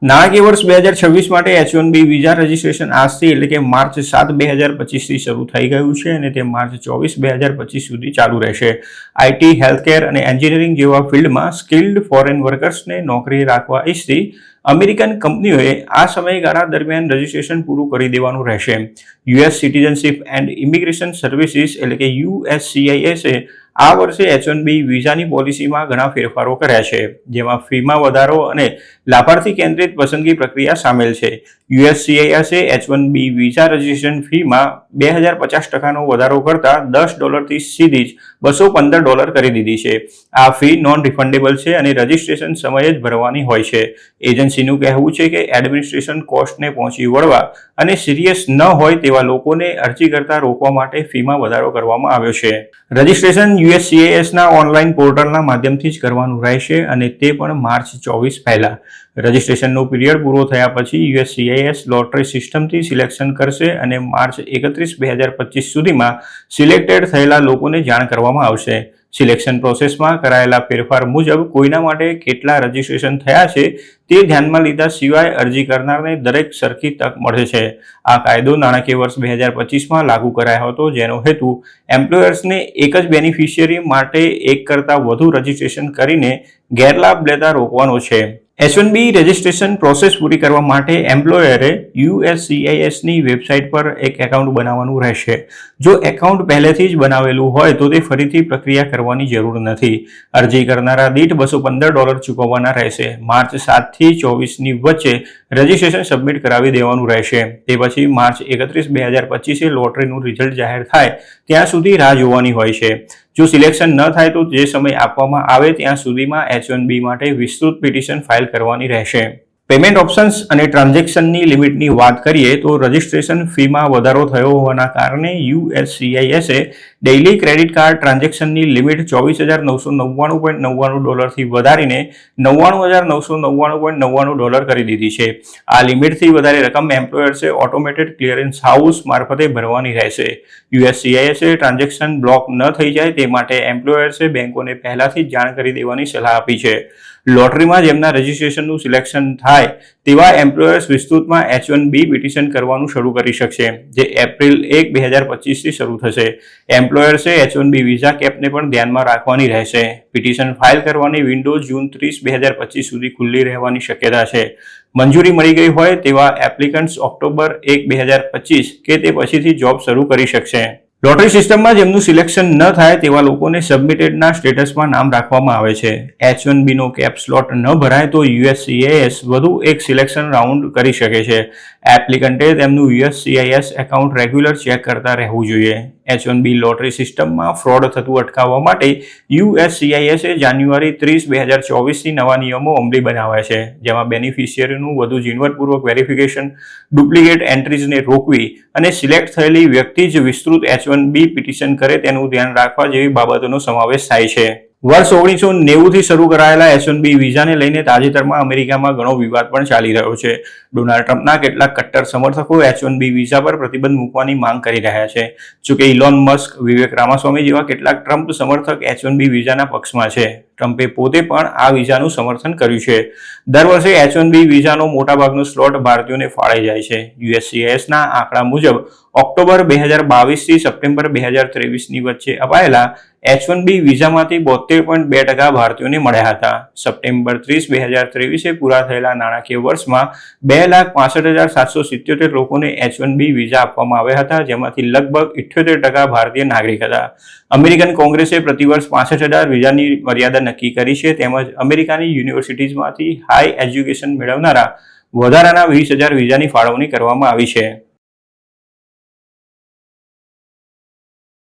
નાણાકીય વર્ષ 2026 માટે H1B વિઝા રજિસ્ટ્રેશન આજથી એટલે કે માર્ચ 7, 2025થી શરૂ થઈ ગયું છે અને તે માર્ચ 24, 2025 સુધી ચાલુ રહેશે. આઈટી, હેલ્થકેર અને એન્જિનિયરિંગ જેવા ફિલ્ડમાં સ્કિલ્ડ ફોરેન વર્કર્સને નોકરી રાખવા ઈચ્છતી અમેરિકન કંપનીઓએ આ સમયગાળા દરમિયાન રજિસ્ટ્રેશન પૂરું કરી દેવાનું રહેશે. US citizenship and immigration services એટલે કે USCIS આ વર્ષે H1B વિઝાની પોલિસીમાં ઘણા ફેરફારો કર્યા છે, જેમાં ફીમાં વધારો અને લાભાર્થી કેન્દ્રિત પસંદગી પ્રક્રિયા સામેલ છે. USCIS H1B વિઝા રજિસ્ટ્રેશન ફીમાં 2050% વધારો કરતા $10થી સીધી જ $215 કરી દીધી છે. આ ફી નોન રિફંડેબલ છે અને રજિસ્ટ્રેશન સમયે જ ભરવાની હોય છે. એજન્સીનું કહેવું છે કે એડમિનિસ્ટ્રેશન કોસ્ટને પહોંચી વળવા અને સિરિયસ ન હોય તેવા લોકોને અરજી કરતા રોકવા માટે ફીમાં વધારો કરવામાં આવ્યો છે. રજિસ્ટ્રેશન USCISના ઓનલાઈન પોર્ટલના માધ્યમથી જ કરવાનું રહેશે અને તે પણ માર્ચ 24 પહેલા. રજિસ્ટ્રેશનનો પીરિયડ પૂરો થયા પછી USCIS લોટરી સિસ્ટમથી સિલેક્શન કરશે અને માર્ચ 31, 2025 સુધીમાં સિલેક્ટેડ થયેલા લોકોને જાણ કરવામાં આવશે. સિલેક્શન પ્રોસેસમાં કરાયેલા ફેરફાર મુજબ કોઈના માટે કેટલા રજિસ્ટ્રેશન થયા છે તે ધ્યાનમાં લીધા સિવાય અરજી કરનારને દરેક સરખી તક મળે છે. આ કાયદો નાણાકીય વર્ષ 2025માં લાગુ કરાયો હતો, જેનો હેતુ એમ્પ્લોયર્સને એક જ બેનિફિશિયરી માટે એક કરતાં વધુ રજિસ્ટ્રેશન કરીને ગેરલાભ લેતા રોકવાનો છે. H1B રજિસ્ટ્રેશન પ્રોસેસ પૂરી કરવા માટે એમ્પ્લોયરે USCISની વેબસાઇટ પર એક એકાઉન્ટ બનાવવાનું રહેશે. જો એકાઉન્ટ પહેલેથી જ બનાવેલું હોય તો તે ફરીથી પ્રક્રિયા કરવાની જરૂર નથી. અરજી કરનારા દીઠ $215 ચૂકવવાના રહેશે. માર્ચ 7થી 24ની વચ્ચે રજિસ્ટ્રેશન સબમિટ કરાવી દેવાનું રહેશે. તે પછી માર્ચ 31, 2025 લોટરીનું રિઝલ્ટ જાહેર થાય ત્યાં સુધી રાહ જોવાની હોય છે. જો સિલેક્શન ન થાય તો જે સમય આપવામાં આવે ત્યાં સુધીમાં H1B માટે વિસ્તૃત પિટિશન ફાઇલ કરવાની રહેશે. પેમેન્ટ ઓપ્શન્સ અને ટ્રાન્ઝેક્શનની લિમિટની વાત કરીએ તો રજિસ્ટ્રેશન ફીમાં વધારો થયો હોવાના કારણે USCIS ડેઇલી ક્રેડિટ કાર્ડ ટ્રાન્ઝેક્શનની લિમિટ $24,999.99 થી વધારીને $99,999.99 કરી દીધી છે. આ લિમિટથી વધારે રકમ એમ્પ્લોયર્સે ઓટોમેટેડ ક્લિયરન્સ હાઉસ મારફતે ભરવાની રહેશે. USCIS ટ્રાન્ઝેક્શન બ્લોક ન થઈ જાય તે માટે એમ્પ્લોયર્સે બેંકોને પહેલાથી જ જાણ કરી દેવાની સલાહ આપી છે. લોટરીમાં જેમના રજિસ્ટ્રેશનનું સિલેક્શન થાય તેવા એમ્પ્લોયર્સ વિસ્તૃતમાં H1B પિટિશન કરવાનું શરૂ કરી શકશે, જે એપ્રિલ 1, 2025થી શરૂ થશે. એમ્પ્લોયર્સે H1B વિઝા કેપને પણ ધ્યાનમાં રાખવાની રહેશે. પિટિશન ફાઇલ કરવાની વિન્ડો જૂન 30, 2025 સુધી ખુલ્લી રહેવાની શક્યતા છે. મંજૂરી મળી ગઈ હોય તેવા એપ્લિકન્ટ્સ ઓક્ટોબર 1, 2025 કે તે પછીથી જોબ શરૂ કરી શકશે. લોટરી સિસ્ટમમાં જેમનું સિલેક્શન ન થાય તેવા લોકોને સબમિટેડના સ્ટેટસમાં નામ રાખવામાં આવે છે. H1Bનો કેપ સ્લોટ ન ભરાય તો USCIS વધુ એક સિલેક્શન રાઉન્ડ કરી શકે છે. એપ્લિકન્ટે તેમનું USCIS એકાઉન્ટ રેગ્યુલર ચેક કરતા રહેવું જોઈએ. H1B લોટરી સિસ્ટમમાં ફ્રોડ થતું અટકાવવા માટે USCIS જાન્યુઆરી 30, 2024થી નવા નિયમો અમલી બનાવ્યા છે, જેમાં બેનિફિશિયરીનું વધુ ઝીણવટપૂર્વક વેરિફિકેશન, ડુપ્લિકેટ એન્ટ્રીઝને રોકવી અને સિલેક્ટ થયેલી વ્યક્તિ જ વિસ્તૃત H1B પિટિશન કરે તેનું ધ્યાન રાખવા જેવી બાબતોનો સમાવેશ થાય છે. વર્ષ 1990થી શરૂ કરાયેલા H1B વિઝાને લઈને તાજેતરમાં અમેરિકામાં ઘણો વિવાદ પણ ચાલી રહ્યો છે. ડોનાલ્ડ ટ્રમ્પના કેટલાક કટ્ટર સમર્થકો H1B વિઝા પર પ્રતિબંધ મૂકવાની માંગ કરી રહ્યા છે. જોકે ઇલોન મસ્ક, વિવેક રામાસ્વામી જેવા કેટલાક ટ્રમ્પ સમર્થક H1B વિઝાના પક્ષમાં છે. ટ્રમ્પે પોતે પણ આ વિઝાનું સમર્થન કર્યું છે. દર વર્ષે H1B વિઝાનો મોટાભાગનો સ્લોટ ભારતીયોને ફાળે જાય છે. USCISના આંકડા મુજબ ઓક્ટોબર 2022થી સપ્ટેમ્બર 2023ની વચ્ચે અપાયેલા H1B વિઝામાંથી 72.2% ભારતીયોને મળ્યા હતા. સપ્ટેમ્બર 30, 2023 પૂરા થયેલા નાણાકીય વર્ષમાં 2,65,777 લોકોને H1B વિઝા આપવામાં આવ્યા હતા, જેમાંથી લગભગ 78% ભારતીય નાગરિક હતા. અમેરિકન કોંગ્રેસે પ્રતિવર્ષ 65,000 વિઝાની મર્યાદા નક્કી કરી છે. તેમજ અમેરિકાની યુનિવર્સિટીઝમાંથી હાઈ એજ્યુકેશન મેળવનારા વધારાના 20,000 વિઝાની ફાળવણી કરવામાં આવી છે.